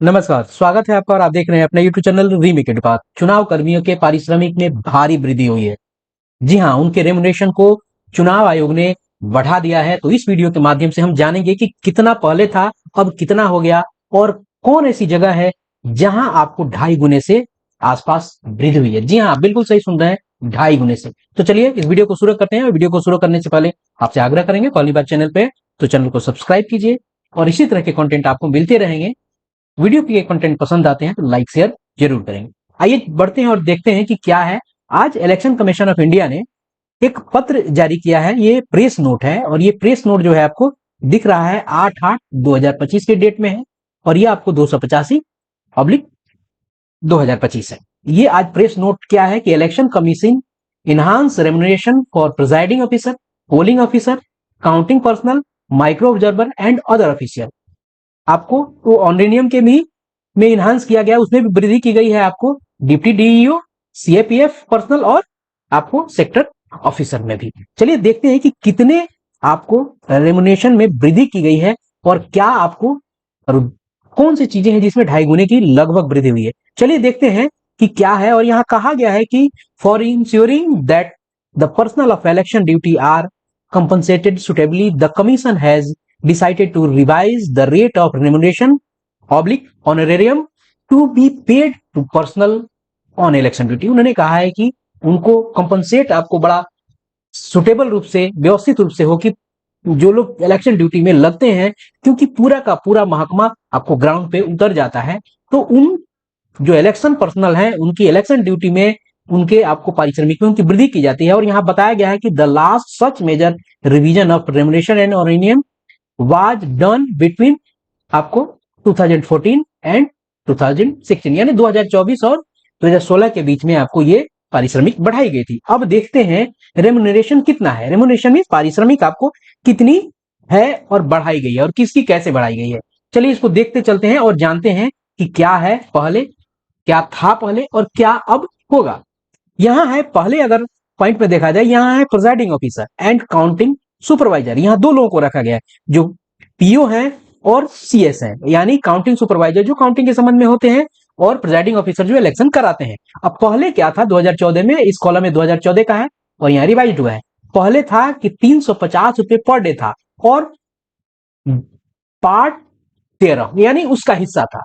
नमस्कार, स्वागत है आपका और आप देख रहे हैं अपना यूट्यूब चैनल रीमेक के बात। चुनाव कर्मियों के पारिश्रमिक में भारी वृद्धि हुई है। जी हाँ, उनके रेमुनरेशन को चुनाव आयोग ने बढ़ा दिया है। तो इस वीडियो के माध्यम से हम जानेंगे कि कितना पहले था, अब कितना हो गया और कौन ऐसी जगह है जहां आपको 2.5 गुने से आसपास वृद्धि हुई है। जी हाँ, बिल्कुल सही सुन रहे हैं, 2.5 गुने से। तो चलिए इस वीडियो को शुरू करते हैं और वीडियो को शुरू करने से पहले आपसे आग्रह करेंगे, पहली बार चैनल पे तो चैनल को सब्सक्राइब कीजिए और इसी तरह के कंटेंट आपको मिलते रहेंगे। वीडियो की कंटेंट पसंद आते हैं तो लाइक शेयर जरूर करेंगे। आइए बढ़ते हैं और देखते हैं कि क्या है। आज इलेक्शन कमीशन ऑफ इंडिया ने एक पत्र जारी किया है। ये प्रेस नोट है और ये प्रेस नोट जो है आपको दिख रहा है 8/8/2025 के डेट में है और ये आपको 285/2025 है। ये आज प्रेस नोट क्या है कि election commission enhance remuneration for presiding officer, polling officer, counting personal, micro observer and other official. आपको तो ऑनरेनियम के भी में इनहांस किया गया, उसमें भी वृद्धि की गई है आपको डिप्टी डीईओ, सीएपीएफ पर्सनल और आपको सेक्टर ऑफिसर में भी। चलिए देखते हैं कि कितने आपको रेमुनेशन में वृद्धि की गई है और क्या आपको और कौन सी चीजें हैं जिसमें 2.5 गुने की लगभग वृद्धि हुई है। चलिए देखते हैं कि क्या है। और यहां कहा गया है कि for insuring that the personal of election duty are compensated suitably, the commission has decided to revise the rate of remuneration / honorarium to be paid to personal on election duty। उन्होंने कहा है कि उनको कंपनसेट आपको बड़ा suitable रूप से, व्यवस्थित रूप से हो कि जो लोग इलेक्शन ड्यूटी में लगते हैं, क्योंकि पूरा का पूरा महकमा आपको ग्राउंड पे उतर जाता है, तो उन जो इलेक्शन पर्सनल हैं उनकी इलेक्शन ड्यूटी में उनके आपको पारिश्रमिक में उनकी वृद्धि की जाती है। और यहाँ बताया गया है कि the last such major revision of remuneration and honorarium was done between आपको 2014 एंड 2016, यानी 2024 और 2016 के बीच में आपको ये पारिश्रमिक बढ़ाई गई थी। अब देखते हैं रेमुनरेशन कितना है। रेमुनरेशन में पारिश्रमिक आपको कितनी है और बढ़ाई गई है और किसकी कैसे बढ़ाई गई है। चलिए इसको देखते चलते हैं और जानते हैं कि क्या है पहले, क्या था पहले और क्या अब होगा। यहां है पहले, अगर पॉइंट पे देखा जाए, यहां है presiding officer and counting supervisor. यहां दो लोगों को रखा गया है, जो पीओ है और सीएस है, यानी काउंटिंग सुपरवाइजर जो काउंटिंग के संबंध में होते हैं और प्रिजाइडिंग ऑफिसर जो इलेक्शन कराते हैं। अब पहले क्या था 2014 में, इस कॉलम में 2014 का है और यहाँ रिवाइज हुआ है। पहले था कि 350 रुपए पर डे था और पार्ट 13 यानी उसका हिस्सा था,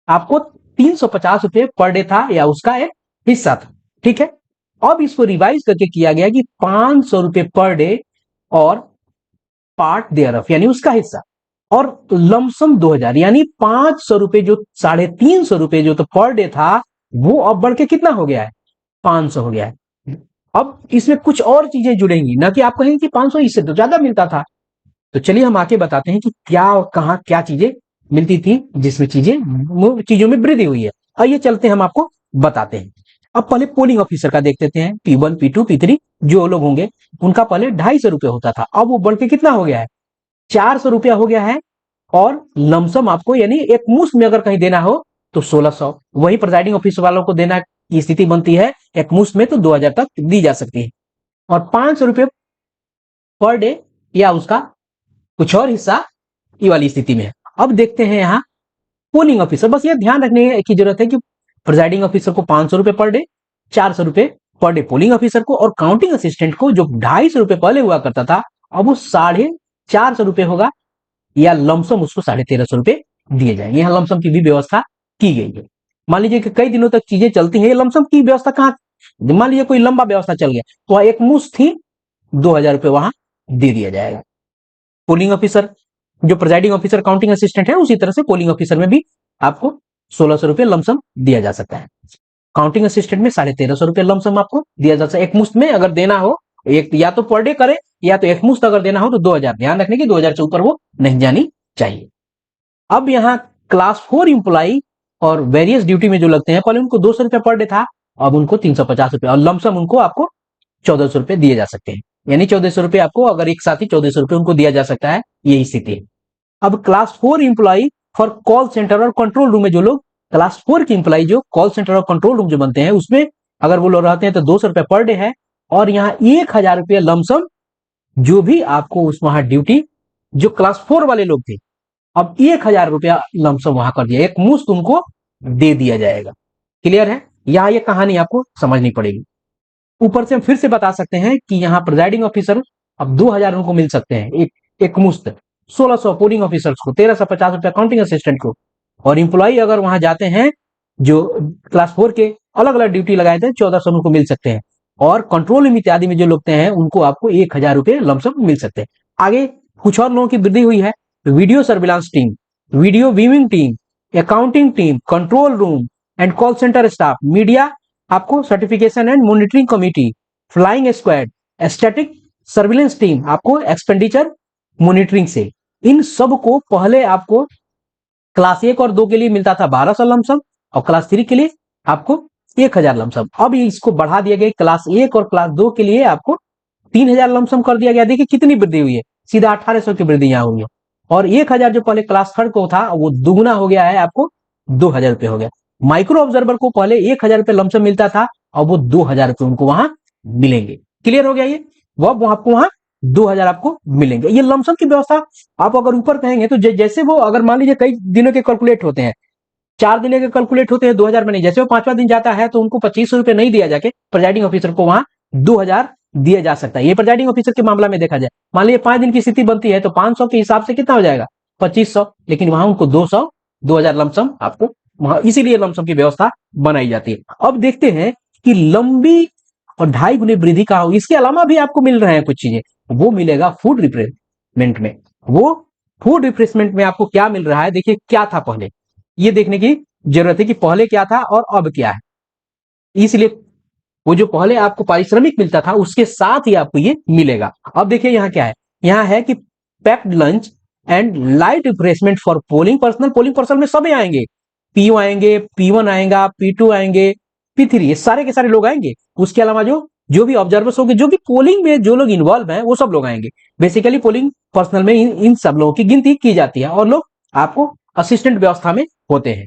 आपको 350 रुपए पर डे था या उसका एक हिस्सा था। ठीक है, अब इसको रिवाइज करके किया गया कि 500 रुपए पर डे और पार्ट देयर ऑफ यानी उसका हिस्सा, और लमसम 2000 यानी 500 रुपए, जो 350 रुपए जो तो पर डे था वो अब बढ़ के कितना हो गया है, 500 हो गया है। अब इसमें कुछ और चीजें जुड़ेंगी, ना कि आप कहेंगे कि 500 इससे तो ज्यादा मिलता था। तो चलिए हम आके बताते हैं कि क्या और कहां क्या चीजें मिलती थी जिसमें चीजों में वृद्धि हुई है। आइए चलते हैं, हम आपको बताते हैं। अब पहले पोलिंग ऑफिसर का देख लेते हैं। P1 P2 P3 जो लोग होंगे उनका पहले 250 रुपए होता था, अब वो बढ़ के कितना हो गया है, 400 रुपया हो गया है। और लमसम आपको यानी एक मुश्त में अगर कहीं देना हो तो 1600। वही प्रिजाइडिंग ऑफिसर वालों को देना की स्थिति बनती है एक मुश्त में तो 2000 तक दी जा सकती है। और 500 रुपये पर डे या उसका कुछ और हिस्सा ये वाली स्थिति में है। अब देखते हैं यहाँ पोलिंग ऑफिसर। बस ये ध्यान रखने की जरूरत है कि प्रिजाइडिंग ऑफिसर को 500 रुपए पर डे, 400 रुपए पर डे पोलिंग ऑफिसर को, और काउंटिंग असिस्टेंट को जो 250 रुपए पहले हुआ करता था अब वो 450 रुपए होगा, या लमसम उसको 1350 रुपए दिए जाएंगे। यहाँ लमसम की भी व्यवस्था की गई है। मान लीजिए कि कई दिनों तक चीजें चलती है, लमसम की व्यवस्था कहाँ, मान लीजिए कोई लंबा व्यवस्था चल गया तो एक मुश्त थी 2000 रुपए वहां दे दिया जाएगा। पोलिंग ऑफिसर जो प्रिजाइडिंग ऑफिसर काउंटिंग असिस्टेंट है, उसी तरह से पोलिंग ऑफिसर में भी आपको 1600 रुपए लमसम दिया जा सकता है। काउंटिंग असिस्टेंट में 1350 रुपए लमसम आपको दिया जा सकता है। एक मुश्त में अगर देना हो, एक या तो पर डे करे या तो एक मुश्त अगर देना हो तो 2000, ध्यान रखने की 2000 से ऊपर वो नहीं जानी चाहिए। अब यहाँ क्लास 4 इंप्लाई और वेरियस ड्यूटी में जो लगते हैं, पहले उनको 200 रुपए पर डे था, अब उनको 350 रुपए और लमसम उनको आपको 1400 रुपए दिए जा सकते हैं। यानी 1400 रुपए आपको अगर एक साथ ही 1400 रुपए उनको दिया जा सकता है, यही स्थिति है। अब class 4 imply for call centre और कंट्रोल रूम में जो लोग क्लास 4 की इंप्लाई जो कॉल सेंटर और कंट्रोल रूम जो बनते हैं उसमें अगर वो लोग रहते हैं तो 200 रुपए पर डे है और यहाँ 1000 रुपये लमसम जो भी आपको उस वहां ड्यूटी जो क्लास 4 वाले लोग थे अब 1000 रुपया लमसम वहां कर दिया, एक मुश्त उनको दे दिया जाएगा। क्लियर है? यहाँ ये कहानी आपको समझनी पड़ेगी। ऊपर से हम फिर से बता सकते हैं कि यहाँ प्रिजाइडिंग ऑफिसर अब 2000 उनको मिल सकते हैं एक मुश्त, 1600 पोलिंग ऑफिसर्स को, 1350 रुपया काउंटिंग असिस्टेंट को, और इंप्लॉई अगर वहां जाते हैं जो क्लास 4 के अलग अलग ड्यूटी लगाए थे 1400 उनको मिल सकते हैं, और कंट्रोल रूम इत्यादि में जो लोग हैं उनको आपको 1000 रुपये लमसम मिल सकते हैं। आगे कुछ और लोगों की वृद्धि हुई है, video surveillance team, video viewing team, accounting team, control room and call centre staff, media आपको certification and monitoring committee, flying squad, static surveillance team आपको एक्सपेंडिचर मॉनिटरिंग से। इन सब को पहले आपको क्लास 1 और 2 के लिए मिलता था 1200 लमसम, और क्लास 3 के लिए आपको 1000 लमसम। अब इसको बढ़ा दिया गया, क्लास 1 और क्लास 2 के लिए आपको 3000 लमसम कर दिया गया। देखिए कितनी वृद्धि हुई है, सीधा 1800 की वृद्धि यहां हुई है। और 1000 जो पहले क्लास 3 को था वो दुगुना हो गया है, आपको 2000 रुपये हो गया। माइक्रो ऑब्जर्वर को पहले 1000 रुपये लमसम मिलता था, और वो 2000 रुपये उनको वहां मिलेंगे। क्लियर हो गया ये? वो आपको वहां 2000 आपको मिलेंगे। ये लमसम की व्यवस्था आप अगर ऊपर कहेंगे तो जैसे वो अगर मान लीजिए कई दिनों के कैलकुलेट होते हैं, 4 दिन के कैलकुलेट होते हैं 2000 में नहीं, जैसे वो 5वां दिन जाता है तो उनको 2500 रुपये नहीं दिया जाके प्रिजाइडिंग ऑफिसर को वहां 2000 दिया जा सकता है। ये प्रिजाइडिंग ऑफिसर के मामला में देखा जाए, मान लीजिए 5 दिन की स्थिति बनती है तो 500 के हिसाब से कितना हो जाएगा 2500, लेकिन वहां उनको 2000 लमसम आपको वहां, इसीलिए लमसम की व्यवस्था बनाई जाती है। अब देखते हैं कि लंबी और 2.5 गुनी वृद्धि का हो, इसके अलावा भी आपको मिल रहे हैं कुछ चीजें, वो मिलेगा फूड रिप्लेसमेंट में। वो फूड रिप्लेसमेंट में आपको क्या मिल रहा है, देखिए क्या था पहले, ये देखने की जरूरत है कि पहले क्या था और अब क्या है। इसलिए वो जो पहले आपको पारिश्रमिक मिलता था उसके साथ ही आपको ये मिलेगा। अब देखिए यहाँ क्या है, यहाँ है कि packed lunch and light refreshment for polling personal. Polling personal में सभी आएंगे, पीओ आएंगे, P1 आएगा, P2 आएंगे, P3, ये सारे के सारे लोग आएंगे। उसके अलावा जो भी ऑब्जर्वर्स होंगे, जो भी पोलिंग में जो लोग इन्वॉल्व हैं वो सब लोग आएंगे। बेसिकली पोलिंग पर्सनल में इन सब लोगों की गिनती की जाती है, और लोग आपको असिस्टेंट व्यवस्था में होते हैं।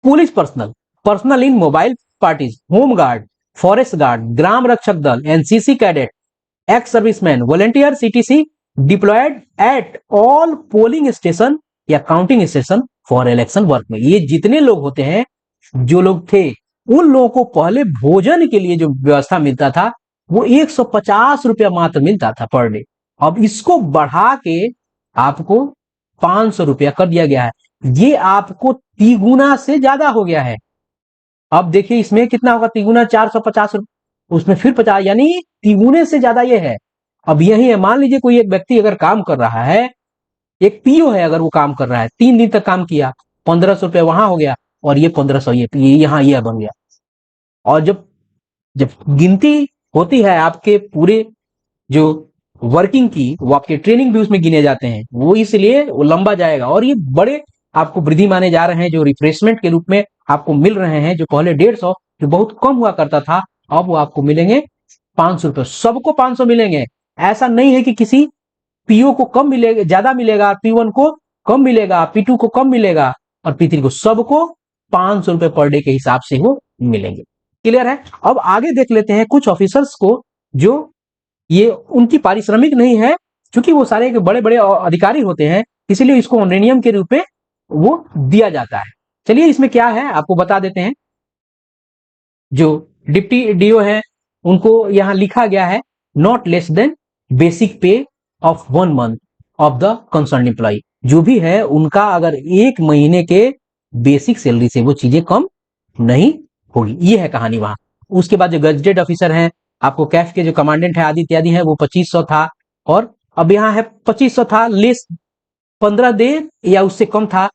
Police personnel, personnel in mobile parties, home guard, forest guard, ग्राम रक्षक दल, NCC cadet, ex serviceman, volunteer, CTC deployed at all polling station या counting station for election work में। ये जितने लोग होते हैं, जो लोग थे, उन लोगों को पहले भोजन के लिए जो व्यवस्था मिलता था वो 150 रुपया मात्र मिलता था पर डे। अब इसको बढ़ा के आपको 500 रुपया कर दिया गया है। ये आपको तिगुना से ज्यादा हो गया है। अब देखिए इसमें कितना होगा, तिगुना 450, उसमें फिर 50, यानी तिगुने से ज्यादा ये है। अब यही है, मान लीजिए कोई एक व्यक्ति अगर काम कर रहा है, एक पीओ है, अगर वो काम कर रहा है 3 दिन तक काम किया, 1500 रुपया वहां हो गया, और ये 1500 ये यहाँ ये बन गया। और जब जब गिनती होती है आपके पूरे जो वर्किंग की, वो आपके ट्रेनिंग भी उसमें गिने जाते हैं, वो इसलिए वो लंबा जाएगा। और ये बड़े आपको वृद्धि माने जा रहे हैं, जो रिफ्रेशमेंट के रूप में आपको मिल रहे हैं, जो पहले 150 जो बहुत कम हुआ करता था, अब वो आपको मिलेंगे 500 रुपये। सबको 500 मिलेंगे, ऐसा नहीं है कि किसी पीओ को कम मिलेगा, ज्यादा मिलेगा, P1 को कम मिलेगा, P2 को कम मिलेगा, और P3 को, सबको 500 रुपये पर डे के हिसाब से वो मिलेंगे। क्लियर है? अब आगे देख लेते हैं कुछ ऑफिसर्स को जो ये उनकी पारिश्रमिक नहीं है, क्योंकि वो सारे बड़े बड़े अधिकारी होते हैं, इसलिए इसको ऑनरेनियम के रूप में वो दिया जाता है। चलिए इसमें क्या है आपको बता देते हैं। जो डिप्टी डीओ है उनको यहां लिखा गया है not less than basic pay of 1 month of the concern employ. जो भी है उनका अगर 1 महीने के बेसिक सैलरी से वो चीजें कम नहीं होगी। ये है कहानी वहां। उसके बाद जो गजेटेड ऑफिसर हैं, आपको कैफ के जो कमांडेंट है आदि इत्यादि है, वो 2500 था, और अब यहाँ है 2500 था लेस 15 दिन या उससे कम था,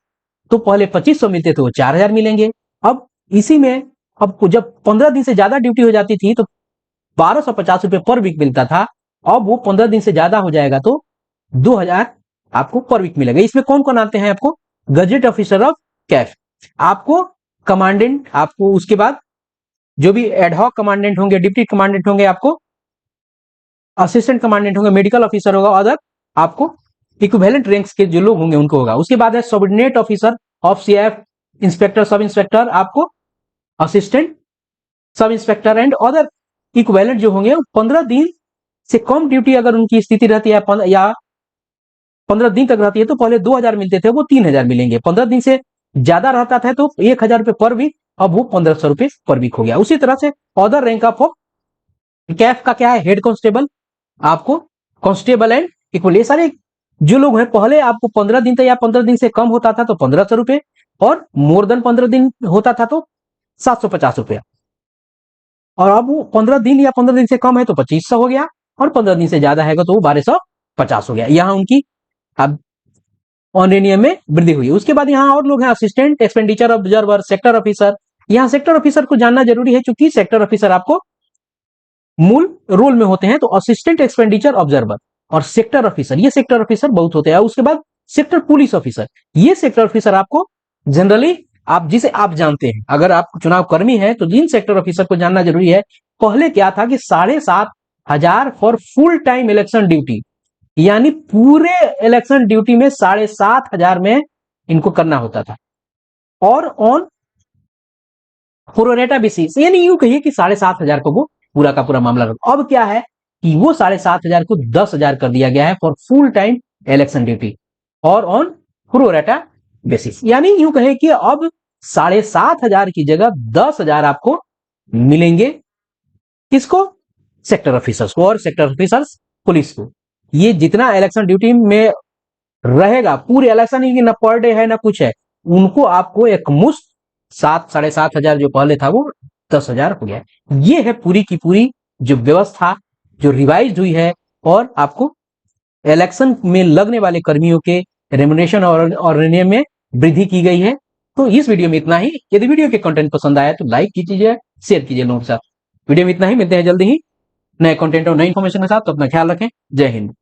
तो पहले 2500 मिलते थे, वो 4000 मिलेंगे। अब इसी में अब जब 15 दिन से ज्यादा ड्यूटी हो जाती थी तो 1250 रुपये पर वीक मिलता था। अब वो 15 दिन से ज्यादा हो जाएगा तो 2000 आपको पर वीक मिलेगा। इसमें कौन कौन आते हैं, आपको गजेट ऑफिसर ऑफ कैफ, आपको कमांडेंट, आपको उसके बाद जो भी एडहॉक कमांडेंट होंगे, डिप्टी कमांडेंट होंगे, आपको असिस्टेंट कमांडेंट होंगे, मेडिकल ऑफिसर होगा, अदर आपको इक्विवेलेंट रैंक्स के जो लोग होंगे उनको होगा। उसके बाद है subordinate officer of CF, inspector, sub inspector, आपको assistant sub inspector and other equivalent जो होंगे। 15 दिन से कम ड्यूटी अगर उनकी स्थिति रहती है या 15 दिन तक रहती है तो पहले 2000 मिलते थे, वो 3000 मिलेंगे। 15 दिन से ज्यादा रहता था तो 1000 रुपए पर वीक, अब वो 1500 रुपए पर वीक हो गया। उसी तरह से अदर रैंक ऑफ कैफ का क्या है, हेड कांस्टेबल, आपको कांस्टेबल एंड इक्वल, ये सारे जो लोग हैं, पहले आपको 15 दिन तक या 15 दिन से कम होता था तो 1500 रुपए, और मोर देन 15 दिन होता था तो 750 रुपया, और अब वो 15 दिन या 15 दिन से कम है तो 2500 हो गया, और 15 दिन से ज्यादा है तो वो 1250 हो गया। यहाँ उनकी अब ऑनरेनियम में वृद्धि हुई। उसके बाद यहाँ और लोग हैं, assistant expenditure observer, sector officer. यहाँ सेक्टर ऑफिसर को जानना जरूरी है, क्योंकि सेक्टर ऑफिसर आपको मूल रोल में होते हैं। तो असिस्टेंट एक्सपेंडिचर ऑब्जर्वर और सेक्टर ऑफिसर, ये सेक्टर ऑफिसर बहुत होते हैं। उसके बाद सेक्टर पुलिस ऑफिसर, ये सेक्टर ऑफिसर आपको जनरली आप जिसे आप जानते हैं, अगर आप चुनाव कर्मी है तो जिन सेक्टर ऑफिसर को जानना जरूरी है। पहले क्या था कि 7500 for full time election duty, यानी पूरे इलेक्शन ड्यूटी में 7500 में इनको करना होता था, और ऑन प्रोरेटा बेसिस, यानी यूं कहिए कि 7500 को वो पूरा का पूरा मामला रखा। अब क्या है कि वो 7500 को 10,000 कर दिया गया है for full time election duty और ऑन प्रोरेटा बेसिस, यानी यूं कहे कि अब 7500 की जगह 10,000 आपको मिलेंगे। किसको? सेक्टर ऑफिसर्स को, और सेक्टर ऑफिसर्स पुलिस को। ये जितना इलेक्शन ड्यूटी में रहेगा पूरे इलेक्शन ही, ना पर डे है ना कुछ है, उनको आपको एक मुश्त 7-7,500 जो पहले था वो 10,000 हो गया। ये है पूरी की पूरी जो व्यवस्था जो रिवाइज हुई है, और आपको इलेक्शन में लगने वाले कर्मियों के रेम्युनरेशन और ऑनरेनियम में वृद्धि की गई है। तो इस वीडियो में इतना ही। यदि वीडियो के कंटेंट पसंद आया तो लाइक कीजिए, शेयर कीजिए लोगों के साथ। वीडियो में इतना ही, मिलते हैं जल्दी ही नए कंटेंट और नई इन्फॉर्मेशन के साथ। तो अपना ख्याल रखें। जय हिंद।